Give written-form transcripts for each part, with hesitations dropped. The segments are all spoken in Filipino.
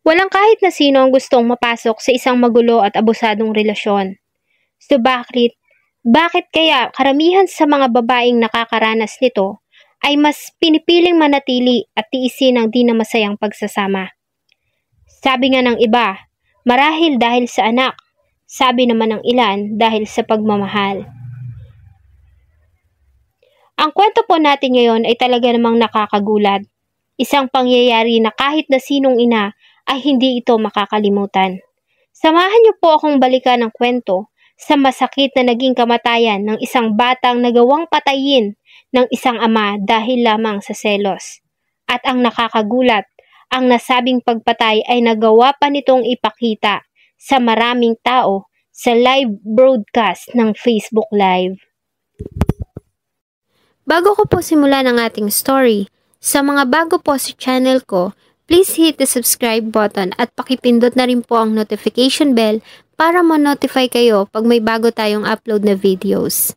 Walang kahit na sino ang gustong mapasok sa isang magulo at abusadong relasyon. So bakit kaya karamihan sa mga babaeng nakakaranas nito ay mas pinipiling manatili at tiisin ang di na masayang pagsasama? Sabi nga ng iba, marahil dahil sa anak. Sabi naman ng ilan dahil sa pagmamahal. Ang kwento po natin ngayon ay talaga namang nakakagulat. Isang pangyayari na kahit na sinong ina ay hindi ito makakalimutan. Samahan niyo po akong balikan ang kwento sa masakit na naging kamatayan ng isang batang nagawang patayin ng isang ama dahil lamang sa selos. At ang nakakagulat, ang nasabing pagpatay ay nagawa pa nitong ipakita sa maraming tao sa live broadcast ng Facebook Live. Bago ko po simulan ang ating story, sa mga bago po sa channel ko, please hit the subscribe button at pakipindot na rin po ang notification bell para ma-notify kayo pag may bago tayong upload na videos.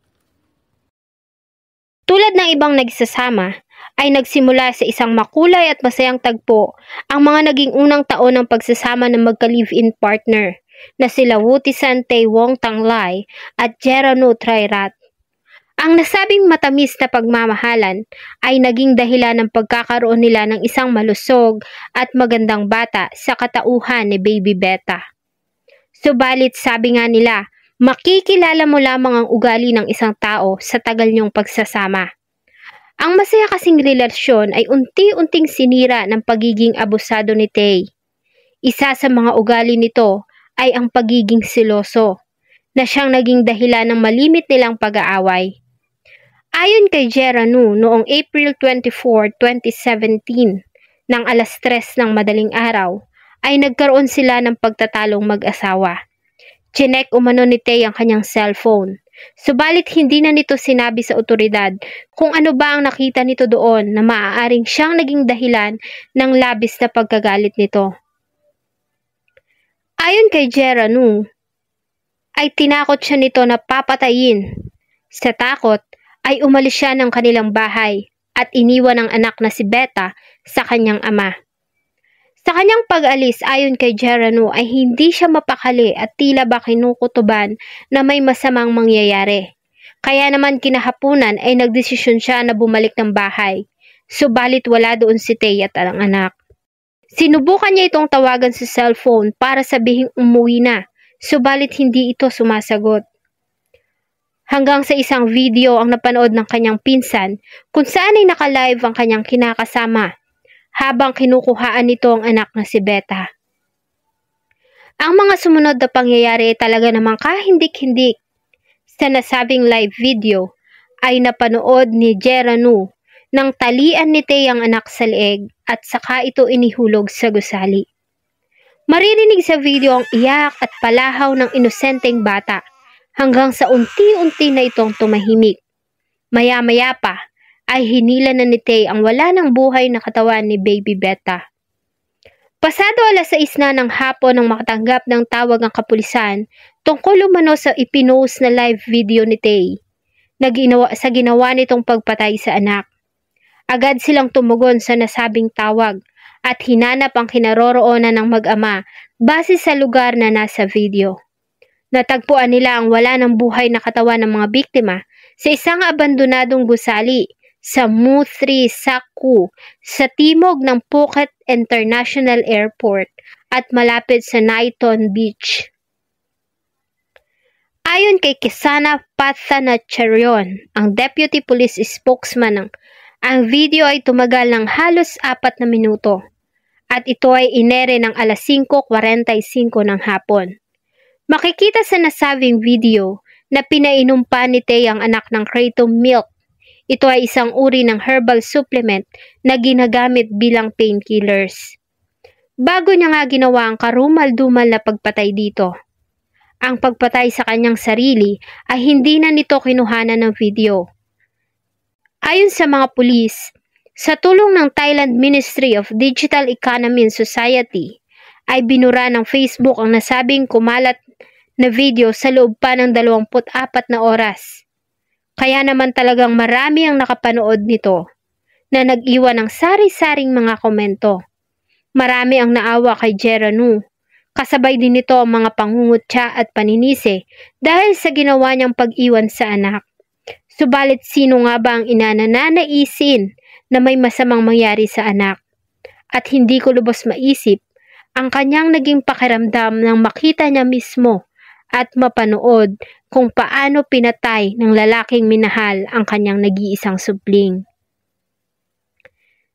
Tulad ng ibang nagsasama, ay nagsimula sa isang makulay at masayang tagpo ang mga naging unang taon ng pagsasama ng magka-live-in partner na sila Wutisan Taewong Tanglay at Jeranu Trairat. Ang nasabing matamis na pagmamahalan ay naging dahilan ng pagkakaroon nila ng isang malusog at magandang bata sa katauhan ni Baby Beta. Subalit sabi nga nila, makikilala mo lamang ang ugali ng isang tao sa tagal niyong pagsasama. Ang masaya kasing relasyon ay unti-unting sinira ng pagiging abusado ni Tae. Isa sa mga ugali nito ay ang pagiging seloso, na siyang naging dahilan ng malimit nilang pag-aaway. Ayon kay Jeranu, noong April 24, 2017, ng alas 3 ng madaling araw, ay nagkaroon sila ng pagtatalong mag-asawa. Chinek umano ni Tae ang kanyang cellphone, subalit hindi na nito sinabi sa otoridad kung ano ba ang nakita nito doon na maaaring siyang naging dahilan ng labis na pagkagalit nito. Ayon kay Jeranu, ay tinakot siya nito na papatayin. Sa takot, ay umalis siya ng kanilang bahay at iniwan ang anak na si Beta sa kanyang ama. Sa kanyang pag-alis ayon kay Jeranu ay hindi siya mapakali at tila ba kinukutuban na may masamang mangyayari. Kaya naman kinahapunan ay nagdesisyon siya na bumalik ng bahay. Subalit wala doon si Tae at ang anak. Sinubukan niya itong tawagan sa cellphone para sabihing umuwi na, subalit hindi ito sumasagot. Hanggang sa isang video ang napanood ng kanyang pinsan kung saan ay naka-live ang kanyang kinakasama habang kinukuhaan nito ang anak na si Beta. Ang mga sumunod na pangyayari ay talaga namang kahindik-hindik. Sa nasabing live video ay napanood ni Jeranu nang talian ni Tae ang anak sa leeg at saka ito inihulog sa gusali. Maririnig sa video ang iyak at palahaw ng inosenteng bata hanggang sa unti-unti na itong tumahimik. Maya-maya pa ay hinila na ni Tae ang wala ng buhay na katawan ni Baby Beta. Pasado alas 6 na ng hapon nang makatanggap ng tawag ang kapulisan tungkol umano sa ipinost na live video ni Tae sa ginawa nitong pagpatay sa anak. Agad silang tumugon sa nasabing tawag at hinanap ang kinaroroonan ng mag-ama base sa lugar na nasa video. Natagpuan nila ang wala ng buhay na katawan ng mga biktima sa isang abandonadong gusali sa Muthri Sakku sa timog ng Phuket International Airport at malapit sa Naiton Beach. Ayon kay Kisana Pathanacharian, ang deputy police spokesman ang video ay tumagal ng halos 4 na minuto at ito ay inere ng alas 5:45 ng hapon. Makikita sa nasabing video na pinainom pa ni Tae ang anak ng kratom milk. Ito ay isang uri ng herbal supplement na ginagamit bilang painkillers. Bago niya nga ginawa ang karumal-dumal na pagpatay dito. Ang pagpatay sa kanyang sarili ay hindi na nito kinuhanan ng video. Ayon sa mga pulis, sa tulong ng Thailand Ministry of Digital Economy and Society, ay binura ng Facebook ang nasabing kumalat na video sa loob pa ng 24 na oras. Kaya naman talagang marami ang nakapanood nito na nag-iwan ng sari-saring mga komento. Marami ang naawa kay Geranu. Kasabay din nito ang mga pangungutya at paninisi dahil sa ginawa niyang pag-iwan sa anak. Subalit sino nga ba ang ina na nanaisin na may masamang mangyari sa anak? At hindi ko lubos maisip ang kanyang naging pakiramdam nang makita niya mismo at mapanood kung paano pinatay ng lalaking minahal ang kanyang nag-iisang supling.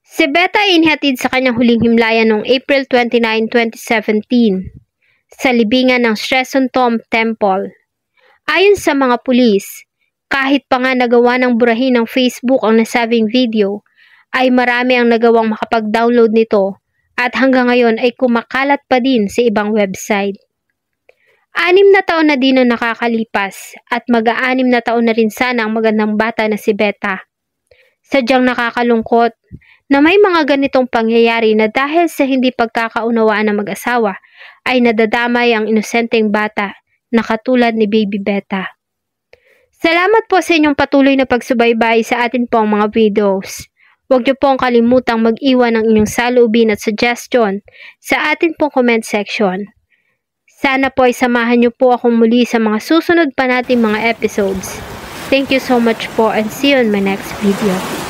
Si Beta ay inihatid sa kanyang huling himlayan noong April 29, 2017 sa libingan ng Sresun Tom Temple. Ayon sa mga pulis, kahit pa nga nagawa ng burahin ng Facebook ang nasabing video, ay marami ang nagawang makapag-download nito at hanggang ngayon ay kumakalat pa din sa ibang website. 6 na taon na din ang nakakalipas at mag-6 na taon na rin sana ang magandang bata na si Beta. Sadyang nakakalungkot na may mga ganitong pangyayari na dahil sa hindi pagkakaunawaan ng mag-asawa ay nadadamay ang inosenteng bata na katulad ni Baby Beta. Salamat po sa inyong patuloy na pagsubaybay sa atin pong mga videos. Huwag niyo pong kalimutang mag-iwan ng inyong saloobin at suggestion sa atin pong comment section. Sana po ay samahan niyo po akong muli sa mga susunod pa nating mga episodes. Thank you so much po and see you in my next video.